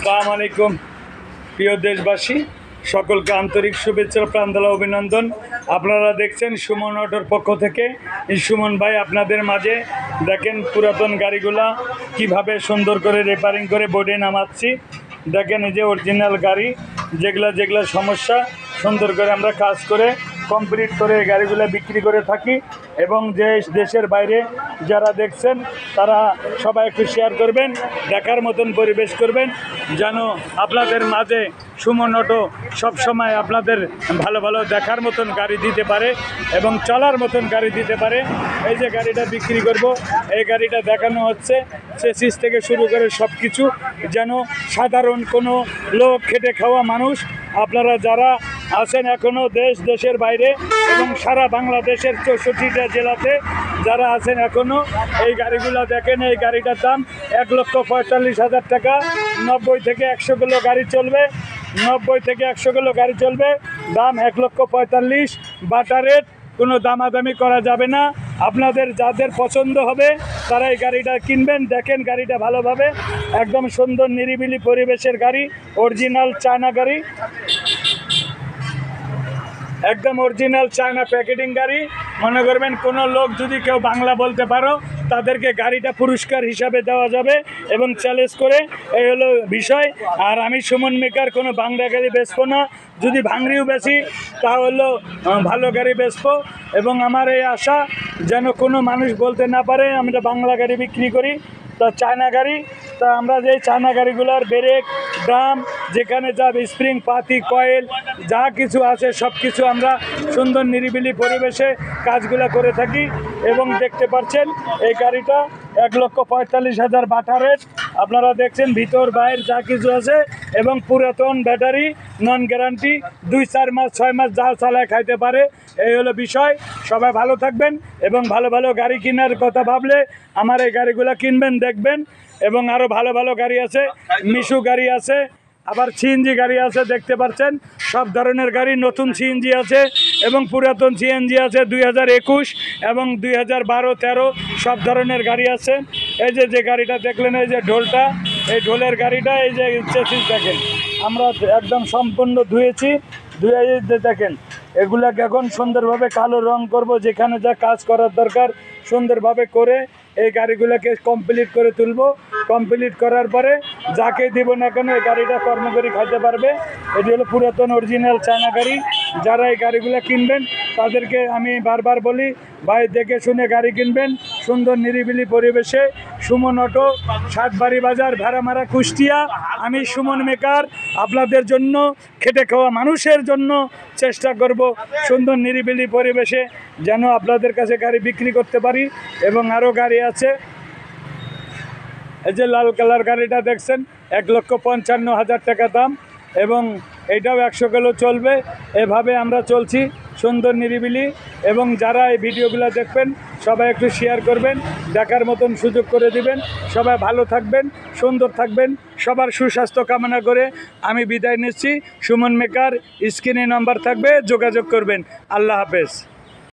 আসসালামু আলাইকুম প্রিয় দেশবাসী, সকলকে আন্তরিক শুভেচ্ছা প্রাণঢালা অভিনন্দন। আপনারা দেখছেন সুমন অটোর পক্ষ থেকে সুমন ভাই আপনাদের মাঝে দেখেন পুরাতন গাড়িগুলা কিভাবে সুন্দর করে রিপেয়ারিং করে বোর্ডে নামাচ্ছি। দেখেন এই যে অরিজিনাল গাড়ি, যেগুলা সমস্যা সুন্দর করে আমরা কাজ করে কমপ্লিট করে এই গাড়িগুলো বিক্রি করে থাকি। এবং দেশের বাইরে যারা দেখছেন তারা সবাই একটু শেয়ার করবেন, দেখার মতন পরিবেশ করবেন, যেন আপনাদের মাঝে সুমন অটো সবসময় আপনাদের ভালো ভালো দেখার মতন গাড়ি দিতে পারে এবং চলার মতন গাড়ি দিতে পারে। এই যে গাড়িটা বিক্রি করব, এই গাড়িটা দেখানো হচ্ছে চেসিস থেকে শুরু করে সব কিছু, যেন সাধারণ কোনো লোক খেটে খাওয়া মানুষ আপনারা যারা আছেন এখনও দেশের বাইরে এবং সারা বাংলাদেশের 64টা জেলাতে যারা আছেন এখনও এই গাড়িগুলো দেখেন। এই গাড়িটার দাম 1,45,000 টাকা। 90 থেকে 100 কিলো গাড়ি চলবে, 90 থেকে 100 কিলো গাড়ি চলবে, দাম 1,45,000। বাটা রেট, কোনো দামাদামি করা যাবে না। আপনাদের যাদের পছন্দ হবে তারা এই গাড়িটা কিনবেন। দেখেন গাড়িটা ভালোভাবে, একদম সুন্দর নিরিবিলি পরিবেশের গাড়ি, অরিজিনাল চায়না গাড়ি, একদম অরিজিনাল চায়না প্যাকেটিং গাড়ি। মনে করবেন কোনো লোক যদি কেউ বাংলা বলতে পারো তাদেরকে গাড়িটা পুরস্কার হিসাবে দেওয়া যাবে এবং চ্যালেঞ্জ করে, এই হলো বিষয়। আর আমি সুমন মেকার কোনো বাংলা গাড়ি বেচবো না, যদি ভাঙড়িও বেশি তা হলো ভালো গাড়ি বেচবো। এবং আমার এই আশা যেন কোনো মানুষ বলতে না পারে আমরা বাংলা গাড়ি বিক্রি করি। তা চায়না গাড়ি, তা আমরা যে চায়না গাড়িগুলোর ব্রেক, ড্রাম, যেখানে যা স্প্রিং, পাতি, কয়েল যা কিছু আছে সব কিছু আমরা সুন্দর নিরিবিলি পরিবেশে কাজগুলো করে থাকি। এবং দেখতে পাচ্ছেন এই গাড়িটা 1,45,000 বাটা রেট। আপনারা দেখছেন ভিতর বাইরে যা কিছু আছে এবং পুরাতন ব্যাটারি, নন গ্যারান্টি, 2-4 মাস 6 মাস যা চালায় খাইতে পারে। এই হলো বিষয়। সবাই ভালো থাকবেন এবং ভালো ভালো গাড়ি কেনার কথা ভাবলে আমার এই গাড়িগুলো কিনবেন, দেখবেন। এবং আরও ভালো ভালো গাড়ি আছে, মিশু গাড়ি আছে, আবার সিএনজি গাড়ি আছে, দেখতে পাচ্ছেন সব ধরনের গাড়ি। নতুন সিএনজি আছে এবং পুরাতন সিএনজি আছে, 2021 এবং 2012-13 সব ধরনের গাড়ি আছে। এই যে গাড়িটা দেখলেন, এই যে ঢোলটা, এই ঢোলের গাড়িটা, এই যে চেসিস দেখেন আমরা একদম সম্পূর্ণ ধুয়ে দেখেন। এগুলাকে এখন সুন্দরভাবে কালো রং করব, যেখানে যা কাজ করার দরকার সুন্দরভাবে করে এই গাড়িগুলোকে কমপ্লিট করে তুলব। কমপ্লিট করার পরে যাকে দিব না কেন এই গাড়িটা কর্মকরী খাইতে পারবে। এটি হলো পুরাতন অরিজিনাল চায়না গাড়ি। যারা এই গাড়িগুলো কিনবেন তাদেরকে আমি বারবার বলি, ভাই দেখে শুনে গাড়ি কিনবেন, সুন্দর নিরিবিলি পরিবেশে। সুমন অটো, সাতবাড়ি বাজার, ভেড়ামারা, কুষ্টিয়া। আমি সুমন মেকার আপনাদের জন্য, খেটে খাওয়া মানুষের জন্য চেষ্টা করব সুন্দর নিরিবিলি পরিবেশে যেন আপনাদের কাছে গাড়ি বিক্রি করতে পারি। এবং আরও গাড়ি আছে, এই যে লাল কালার গাড়িটা দেখছেন 1,55,000 টাকা দাম এবং এইটাও 100 কিলো চলবে। এভাবে আমরা চলছি সুন্দর নিরিবিলি। এবং যারা এই ভিডিওগুলো দেখবেন সবাই একটু শেয়ার করবেন, দেখার মতন সুযোগ করে দিবেন। সবাই ভালো থাকবেন, সুন্দর থাকবেন, সবার সুস্বাস্থ্য কামনা করে আমি বিদায় নিচ্ছি। সুমন মেকার, স্ক্রিনে নাম্বার থাকবে, যোগাযোগ করবেন। আল্লাহ হাফেজ।